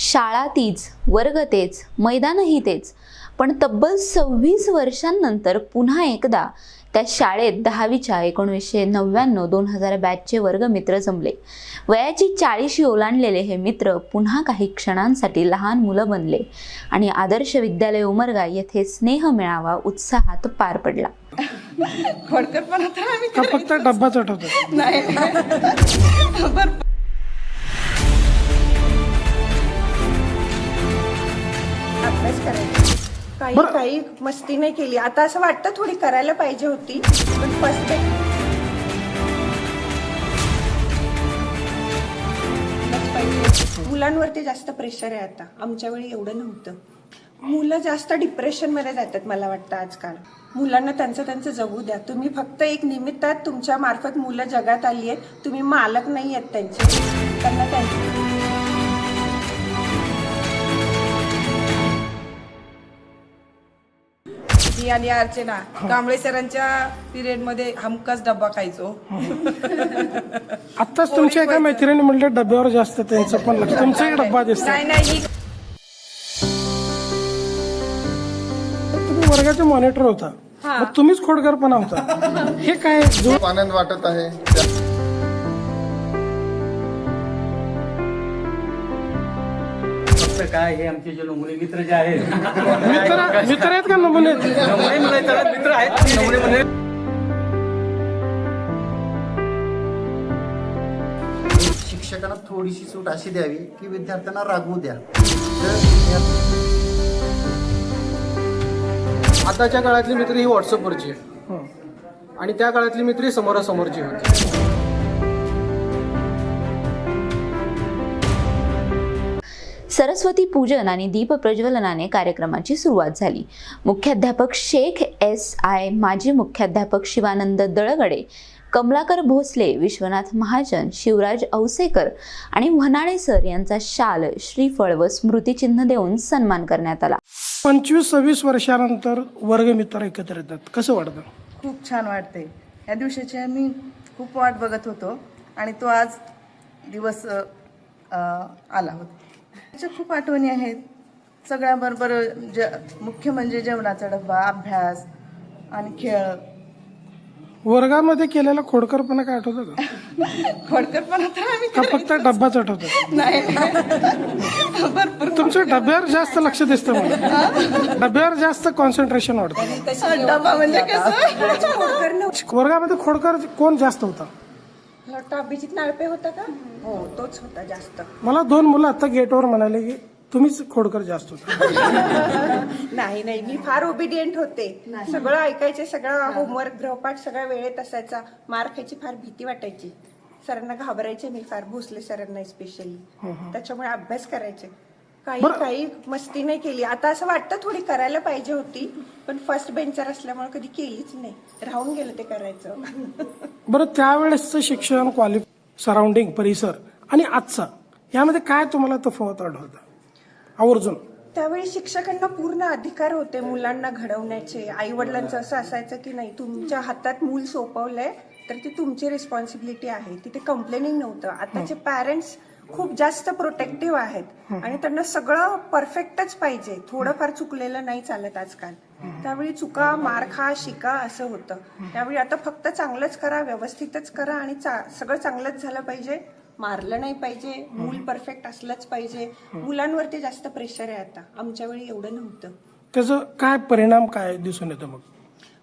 शाळा तीच, वर्ग तेच, मैदानही तेच, पण तब्बल 26 वर्षांनंतर पुन्हा एकदा त्या शाळेत 10वीच्या 1999-2000 बॅचचे वर्गमित्र जमले. वयाची 40 ओलांडलेले हे मित्र पुन्हा काही क्षणांसाठी लहान मुलं बनले आणि आदर्श विद्यालय उमरगा येथे स्नेह मेळावा उत्साहात पार पडला. खोडकरपणा तर आम्ही फक्त डब्बाच आठवतो. नाही अभ्यास करायचा, काही मस्ती नाही केली. आता असं वाटतं थोडी करायला पाहिजे होती, पण फर्स्ट मुलांवरती जास्त प्रेशर आहे आता. आमच्या वेळी एवढं नव्हतं. मुलं जास्त डिप्रेशनमध्ये जातात मला वाटतं आजकाल. मुलांना त्यांचं जगू द्या. तुम्ही फक्त एक निमित्त आहात, तुमच्या मार्फत मुलं जगात आली आहेत. तुम्ही मालक नाही आहेत त्यांचे. त्यांना मी आणि अर्चना कांबळे सरांच्या पिरियड मध्ये हमखास डब्बा खायचो. आत्ताच तुमच्या एका मैत्रिणी म्हणलं डब्यावर जास्त त्यांचं पण लक्ष, तुमचाही डब्बा दिसतो. नाही तुम्ही वर्गाचे मॉनिटर होता, मग तुम्हीच खोडकरपणा होता. हे काय खूप आनंद वाटत आहे. फक्त काय हे आमचे जे नमुने मित्र जे आहेत, मित्र आहेत का नमुने? नमुने म्हणायचं मित्र आहेत, नमुने म्हणे. शिक्षकांना थोडीशी सूट अशी द्यावी की विद्यार्थ्यांना रागवू द्या. आताच्या काळातली मित्र ही व्हॉट्सअपवरची आहे आणि त्या काळातली मित्र ही समोरासमोरची होती. सरस्वती पूजन आणि दीप प्रज्वलनाने कार्यक्रमाची सुरुवात झाली. मुख्याध्यापक शेख SI, माजी मुख्याध्यापक शिवानंद दळगडे, कमलाकर भोसले, विश्वनाथ महाजन, शिवराज औसेकर आणि व्हनाळे सर यांचा शाल, श्रीफळ व स्मृतिचिन्ह देऊन सन्मान करण्यात आला. 25-26 वर्षानंतर वर्गमित्र एकत्र येतात, कसं वाटतं? खूप छान वाटते. या दिवसाची आम्ही खूप वाट बघत होतो आणि तो आज दिवस आला होता. त्याच्या खूप आठवणी आहेत. सगळ्याबरोबर मुख्य म्हणजे जेवणाचा डब्बा, अभ्यास आणि खेळ. वर्गामध्ये केलेला खोडकरपणा काय आठवतं का? खोडकरपणा तर आम्ही फक्त डब्बाच आठवतो. नाही भरपूर. तुमच्या डब्यावर जास्त लक्ष दिसतं मला. डब्यावर जास्त कॉन्सन्ट्रेशन वाटतं. डबा म्हणजे कसं? वर्गामध्ये खोडकर कोण जास्त होता? अभिजित नाळपे होता का? हो, तोच होता जास्त. मला 2 मुलं आता गेटवर म्हणाले की तुम्हीच खोडकर जास्त होता. नाही मी फार ओबिडियंट होते. सगळं ऐकायचे, सगळं होमवर्क, गृहपाठ सगळ्या वेळेत असायचा. मार खायची फार भीती वाटायची. सरांना घाबरायचे मी फार, भोसले सरांना स्पेशली. त्याच्यामुळे अभ्यास करायचे. काही मस्ती नाही केली. आता असं वाटतं थोडी करायला पाहिजे होती, पण फर्स्ट बेंचर असल्यामुळे कधी केलीच नाही. राहून गेलं ते करायचं. बरं, त्यावेळेसचं शिक्षण, सराउंडिंग, परिसर आणि आजचा यामध्ये काय तुम्हाला तफावत आढळतं आवर्जून? त्यावेळी शिक्षकांना पूर्ण अधिकार होते मुलांना घडवण्याचे. आई वडिलांचं असं असायचं की नाही, तुमच्या हातात मूल सोपवलंय तर ती तुमची रिस्पॉन्सिबिलिटी आहे. तिथे कंप्लेनिंग नव्हतं. आताचे पॅरेंट्स खूप जास्त प्रोटेक्टिव्ह आहेत आणि त्यांना सगळं परफेक्टच पाहिजे. थोडंफार चुकलेलं नाही चालत आजकाल. त्यावेळी चुका, मार खा, शिका असं होतं. त्यावेळी आता फक्त चांगलंच करा, व्यवस्थितच करा आणि सगळं चांगलंच झालं पाहिजे. मारलं नाही पाहिजे, मूल परफेक्ट असलंच पाहिजे. मुलांवरती जास्त प्रेशर आहे आता. आमच्या वेळी एवढं नव्हतं. त्याचं काय परिणाम काय दिसून येतं मग?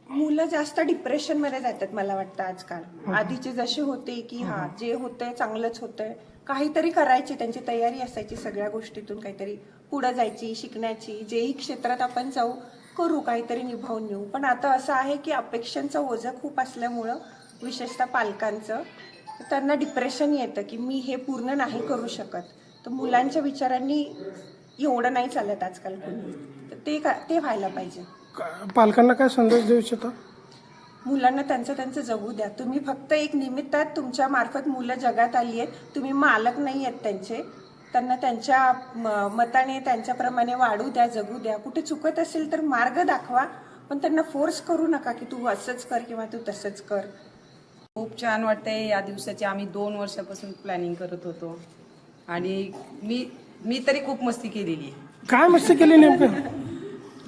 मुलं जास्त डिप्रेशनमध्ये जातात मला वाटतं आजकाल. आधीचे जसे होते की जे होतंय चांगलंच होतंय, काहीतरी करायची त्यांची तयारी असायची. सगळ्या गोष्टीतून काहीतरी पुढे जायची, शिकण्याची. जेही क्षेत्रात आपण जाऊ, करू, काहीतरी निभावून नेऊ. पण आता असं आहे की अपेक्षांचं ओझं खूप असल्यामुळं, विशेषतः पालकांचं, त्यांना डिप्रेशन येतं की मी हे पूर्ण नाही करू शकत. तर मुलांच्या विचारांनी एवढं नाही चालत आजकाल कोणी. तर ते व्हायला पाहिजे. पालकांना काय संदेश देऊ इच्छिता? मुलांना त्यांचं जगू द्या. तुम्ही फक्त एक निमित्त आहात, तुमच्या मार्फत मुलं जगात आली आहेत. तुम्ही मालक नाही आहेत त्यांचे. त्यांना त्यांच्या मताने, त्यांच्याप्रमाणे वाढू द्या, जगू द्या. कुठे चुकत असेल तर मार्ग दाखवा, पण त्यांना फोर्स करू नका की तू असंच कर किंवा तू तसंच कर. खूप छान वाटतंय. या दिवसाची आम्ही 2 वर्षापासून प्लॅनिंग करत होतो आणि मी मी तरी खूप मस्ती केलेली आहे. काय मस्ती केली नेमकं?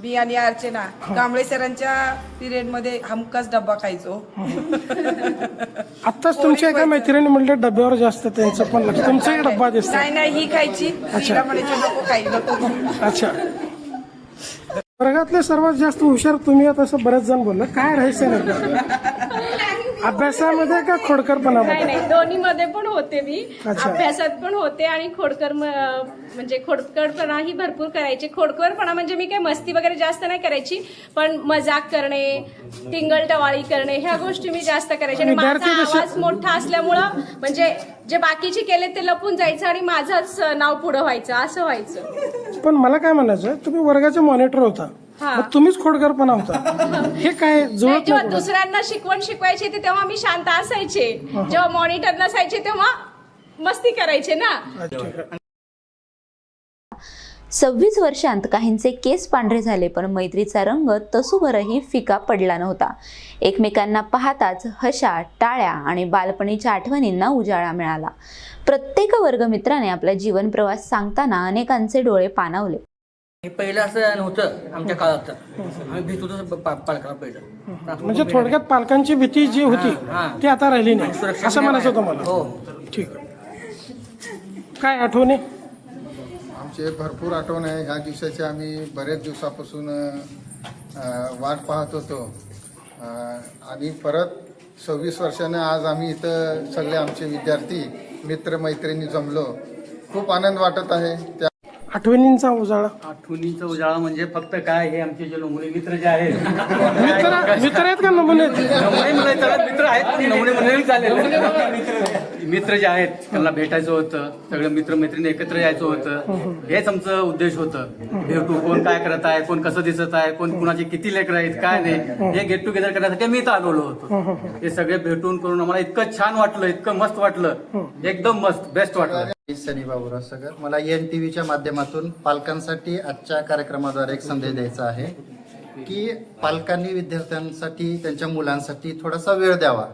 मी आणि अर्चना कांबळे सरांच्या पिरियड मध्ये हमखास डब्बा खायचो. आत्ताच तुमच्या एका मैत्रिणी म्हणले डब्यावर जास्त त्यांचं पण लक्ष, तुमचा एक डब्बा दिसतो. नाही ही खायची, तिला म्हणायची नको काही नको. अच्छा, वर्गातले सर्वात जास्त हुशार तुम्ही आहात असं बरेच जण बोललं. काय राहायचं नाही अभ्यासामध्ये का खोडकरपणामध्ये? नाही दोन्हीमध्ये पण होते मी. अच्छा. अभ्यासात पण होते आणि म्हणजे खोडकरपणाही भरपूर करायचे. खोडकरपणा म्हणजे मी काही मस्ती वगैरे जास्त नाही करायची, पण मजाक करणे, टिंगल-टवाळी करणे ह्या गोष्टी मी जास्त करायचे. आणि माझा आवाज मोठा असल्यामुळं म्हणजे जे बाकीचे केले ते लपून जायचं आणि माझंच नाव पुढं व्हायचं, असं व्हायचं. पण मला काय म्हणायचं, तुम्ही वर्गाचे मॉनिटर होता, मग तुम्हीच खोडकरपणा होता, हे काय जुळत जेव्हा नाही? दुसऱ्यांना शिकवण शिकवायची तेव्हा मी शांत असायचे, जेव्हा मॉनिटर नसायचे तेव्हा मस्ती करायचे ना. 26 वर्षांत काहींचे केस पांढरे झाले, पण मैत्रीचा रंग तसूभरही फिका पडला नव्हता. एकमेकांना पाहताच हशा, टाळ्या आणि बालपणीच्या आठवणींना उजाळा मिळाला. प्रत्येक वर्गमित्राने आपला जीवन प्रवास सांगताना अनेकांचे डोळे पाणावले. हे पहिलं असं नव्हतं आमच्या काळात. आम्ही भीत होतो पालकाला पहिलं. म्हणजे थोडक्यात पालकांची भीती जी होती ती आता राहिली नाही सुरक्षा असं म्हणायचं होतं मला. हो. ठीक आहे, काय आठवणी? आमचे भरपूर आठवण आहे. ह्या दिवसाची आम्ही बरेच दिवसापासून वाट पाहत होतो आणि परत 26 वर्षानं आज आम्ही इथं सगळे आमचे विद्यार्थी मित्रमैत्रिणी जमलो. खूप आनंद वाटत आहे. त्या आठवणींचा उजाळा. आठवणीचा उजाळा म्हणजे फक्त काय, हे आमचे जे लोंगळे मित्र जे आहेत, मित्र आहेत का नमुने? नमुने म्हणायचं मित्र आहेत, नमुने म्हणायला चालेल. मित्र जे आहेत त्यांना भेटायचं होतं, सगळे मित्रमैत्रिणी एकत्र यायचं होतं. हेच आमचं उद्देश होतं. भेटू, कोण काय करत आहे, कोण कसं दिसत आहे, कोण कुणाचे किती लेकरं आहेत, काय नाही, हे गेट टुगेदर करण्यासाठी मी इथं आलेलो होतो. हे सगळे भेटून करून आम्हाला इतकं छान वाटलं, इतकं मस्त वाटलं, एकदम मस्त, बेस्ट वाटलं. सनी बाबूराव सगर. मला NTVच्या माध्यमातून पालकांसाठी आजच्या कार्यक्रमाद्वारे एक संदेश द्यायचा आहे की पालकांनी विद्यार्थ्यांसाठी, त्यांच्या मुलांसाठी थोडासा वेळ द्यावा.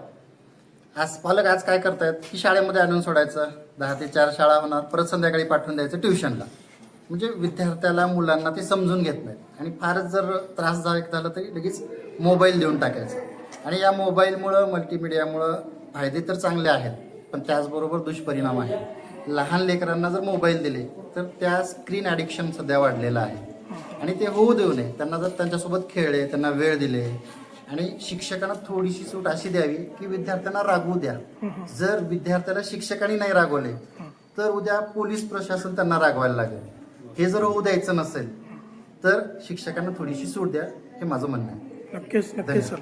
पालक आज काय करतायत की शाळेमध्ये आणून सोडायचं, 10 ते 4 शाळा होणार, परत संध्याकाळी पाठवून द्यायचं ट्युशनला. म्हणजे विद्यार्थ्याला, मुलांना ते समजून घेत नाहीत आणि फारच जर त्रासदायक झालं तरी लगेच मोबाईल देऊन टाकायचं. आणि या मोबाईलमुळं, मल्टीमीडियामुळं फायदे तर चांगले आहेत, पण त्याचबरोबर दुष्परिणाम आहेत. लहान लेकरांना जर मोबाईल दिले तर त्या स्क्रीन ॲडिक्शन सध्या वाढलेलं आहे आणि ते होऊ देऊ नये. त्यांना जर त्यांच्यासोबत खेळले, त्यांना वेळ दिले आणि शिक्षकांना थोडीशी सूट अशी द्यावी की विद्यार्थ्यांना रागवू द्या. जर विद्यार्थ्याला शिक्षकांनी नाही रागवले तर उद्या पोलीस प्रशासन त्यांना रागवायला लागेल. हे जर होऊ द्यायचं नसेल तर शिक्षकांना थोडीशी सूट द्या, हे माझं म्हणणं आहे. नक्कीच नक्कीच सर.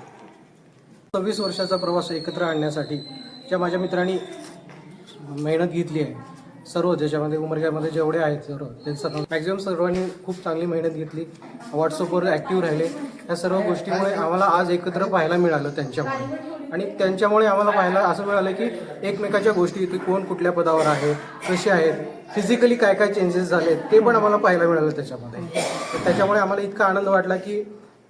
26 वर्षाचा प्रवास एकत्र आणण्यासाठी ज्या माझ्या मित्रांनी मेहनत घेतली आहे, सर्व ज्याच्यामध्ये उमरग्यामध्ये जेवढे आहेत सर्व ते सर्व मॅक्झिमम सर्वांनी खूप चांगली मेहनत घेतली. व्हॉट्सअपवर ॲक्टिव्ह राहिले. या सर्व गोष्टीमुळे आम्हाला आज एकत्र पाहायला मिळालं त्यांच्यामुळे. आणि त्यांच्यामुळे आम्हाला पाहायला असं मिळालं की एकमेकाच्या गोष्टी, की कोण कुठल्या पदावर आहे, कसे आहेत, फिजिकली काय काय चेंजेस झाले ते पण आम्हाला पाहायला मिळालं त्याच्यामध्ये. तर त्याच्यामुळे आम्हाला इतका आनंद वाटला की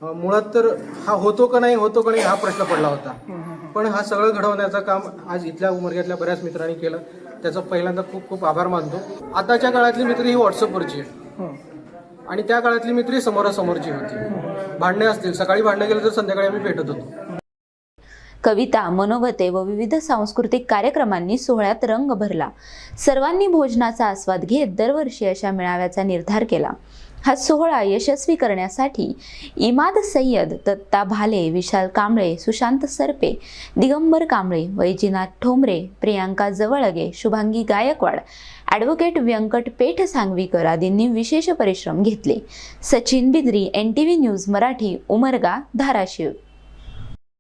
मुळात तर हा होतो का नाही हा प्रश्न पडला होता. पण हा सगळं घडवण्याचं काम आज इथल्या उमरग्यातल्या बऱ्याच मित्रांनी केलं. त्याचा पहिल्यांदा खूप खूप आभार मानतो. आताच्या काळातली मित्र ही व्हॉट्सअपवरची आहे आणि त्या काळातली मित्र समोरासमोरची होती. भांडणे असतील, सकाळी भांडणं गेलं तर संध्याकाळी आम्ही भेटत होतो. कविता, मनोगते व विविध सांस्कृतिक कार्यक्रमांनी सोहळ्यात रंग भरला. सर्वांनी भोजनाचा आस्वाद घेत दरवर्षी अशा मेळाव्याचा निर्धार केला. हा सोहळा यशस्वी करण्यासाठी इमाद सय्यद, दत्ता भाले, विशाल कांबळे, सुशांत सरपे, दिगंबर कांबळे, वैजीनाथ ठोंबरे, प्रियांका जवळगे, शुभांगी गायकवाड, ॲडव्होकेट व्यंकट पेठ सांगवीकर आदींनी विशेष परिश्रम घेतले. Sachin Bidri, NTV news Marathi, Umarga, Dharashiv.